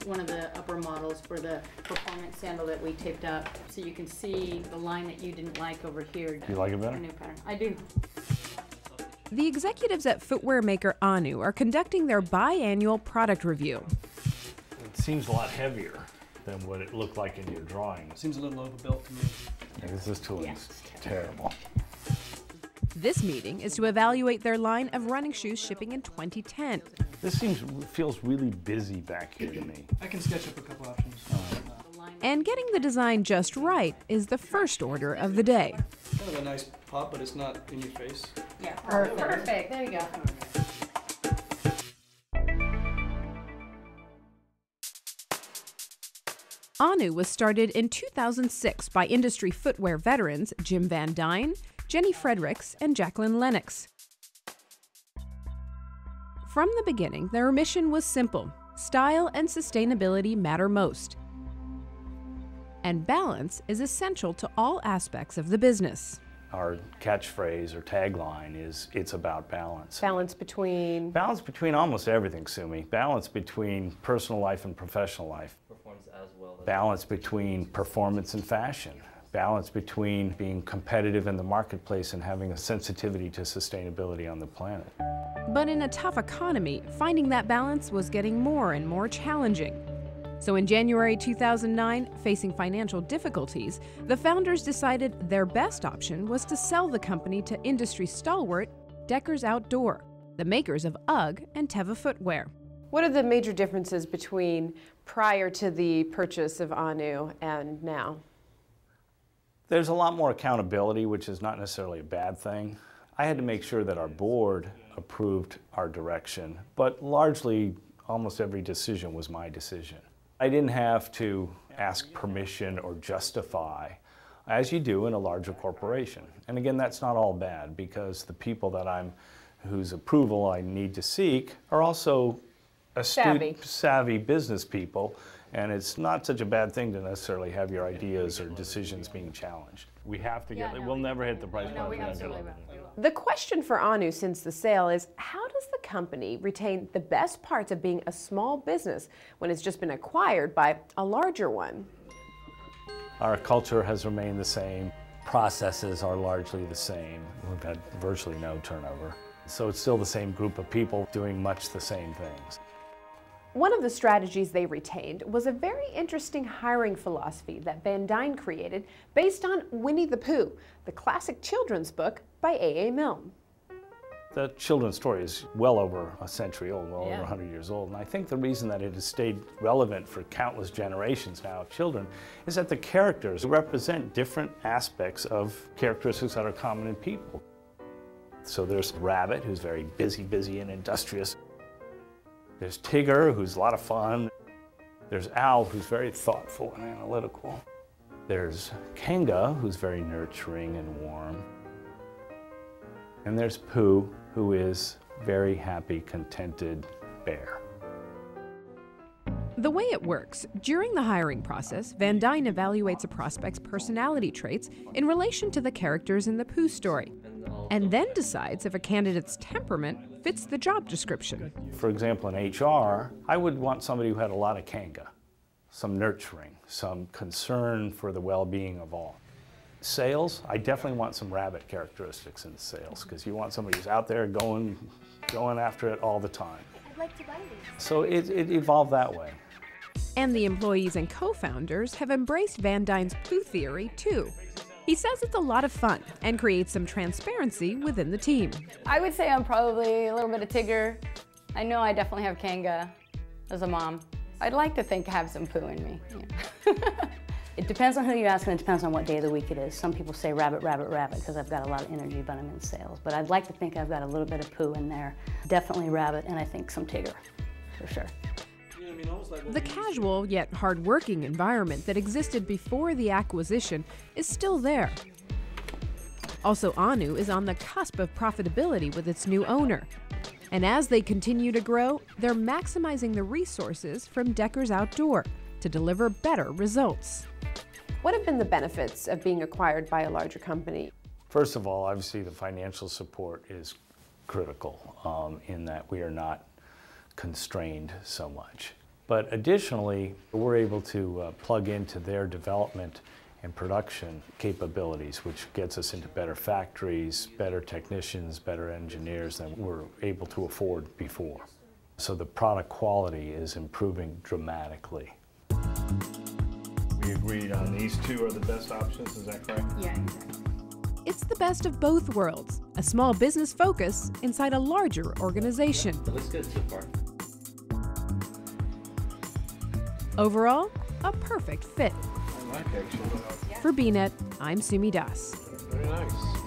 one of the upper models for the performance sandal that we taped up, so you can see the line that you didn't like over here. Do you like it better? New pattern. I do. The executives at footwear maker Ahnu are conducting their biannual product review. It seems a lot heavier than what it looked like in your drawing. Seems a little overbuilt to me. Yeah, this tooling's terrible. This meeting is to evaluate their line of running shoes shipping in 2010. This feels really busy back here to me. I can sketch up a couple options. And getting the design just right is the first order of the day. Kind of a nice pop, but it's not in your face. Yeah, perfect. There you go. Ahnu was started in 2006 by industry footwear veterans Jim Van Dine, Jenny Fredericks, and Jacqueline Lennox. From the beginning, their mission was simple: style and sustainability matter most. And balance is essential to all aspects of the business. Our catchphrase or tagline is, it's about balance. Balance between? Balance between almost everything, Sumi. Balance between personal life and professional life. Balance between performance and fashion. Balance between being competitive in the marketplace and having a sensitivity to sustainability on the planet. But in a tough economy, finding that balance was getting more and more challenging. So in January 2009, facing financial difficulties, the founders decided their best option was to sell the company to industry stalwart Deckers Outdoor, the makers of Ugg and Teva footwear. What are the major differences between prior to the purchase of Ahnu and now? There's a lot more accountability, which is not necessarily a bad thing. I had to make sure that our board approved our direction, but largely almost every decision was my decision. I didn't have to ask permission or justify, as you do in a larger corporation. And again, that's not all bad, because the people whose approval I need to seek are also astute, savvy business people, and it's not such a bad thing to necessarily have your ideas or decisions being challenged. We have to get, we'll never hit the price point. The question for Ahnu since the sale is, how does the company retain the best parts of being a small business when it's just been acquired by a larger one? Our culture has remained the same. Processes are largely the same. We've had virtually no turnover. So it's still the same group of people doing much the same things. One of the strategies they retained was a very interesting hiring philosophy that Van Dine created based on Winnie the Pooh, the classic children's book by A.A. Milne. The children's story is well over a century old, well over 100 years old, and I think the reason that it has stayed relevant for countless generations now of children is that the characters represent different aspects of characteristics that are common in people. So there's Rabbit, who's very busy and industrious. There's Tigger, who's a lot of fun. There's Owl, who's very thoughtful and analytical. There's Kanga, who's very nurturing and warm. And there's Pooh, who is very happy, contented bear. The way it works, during the hiring process, Van Dine evaluates a prospect's personality traits in relation to the characters in the Pooh story, and then decides if a candidate's temperament fits the job description. For example, in HR, I would want somebody who had a lot of Kanga, some nurturing, some concern for the well-being of all. Sales, I definitely want some Rabbit characteristics in sales, because you want somebody who's out there going after it all the time. I'd like to buy these. So it evolved that way. And the employees and co-founders have embraced Van Dine's Pooh theory too. He says it's a lot of fun and creates some transparency within the team. I would say I'm probably a little bit of Tigger. I know I definitely have Kanga as a mom. I'd like to think I have some Pooh in me. Yeah. It depends on who you ask, and it depends on what day of the week it is. Some people say Rabbit, because I've got a lot of energy, but I'm in sales. But I'd like to think I've got a little bit of Pooh in there. Definitely Rabbit, and I think some Tigger, for sure. The casual yet hard-working environment that existed before the acquisition is still there. Also, Ahnu is on the cusp of profitability with its new owner. And as they continue to grow, they're maximizing the resources from Deckers Outdoor to deliver better results. What have been the benefits of being acquired by a larger company? First of all, obviously the financial support is critical in that we are not constrained so much. But additionally, we're able to plug into their development and production capabilities, which gets us into better factories, better technicians, better engineers than we're able to afford before. So the product quality is improving dramatically. We agreed on these two are the best options, is that correct? Yeah, exactly. It's the best of both worlds, a small business focus inside a larger organization. It looks good so far. Overall, a perfect fit. I like actually. For BNet, I'm Sumi Das. Very nice.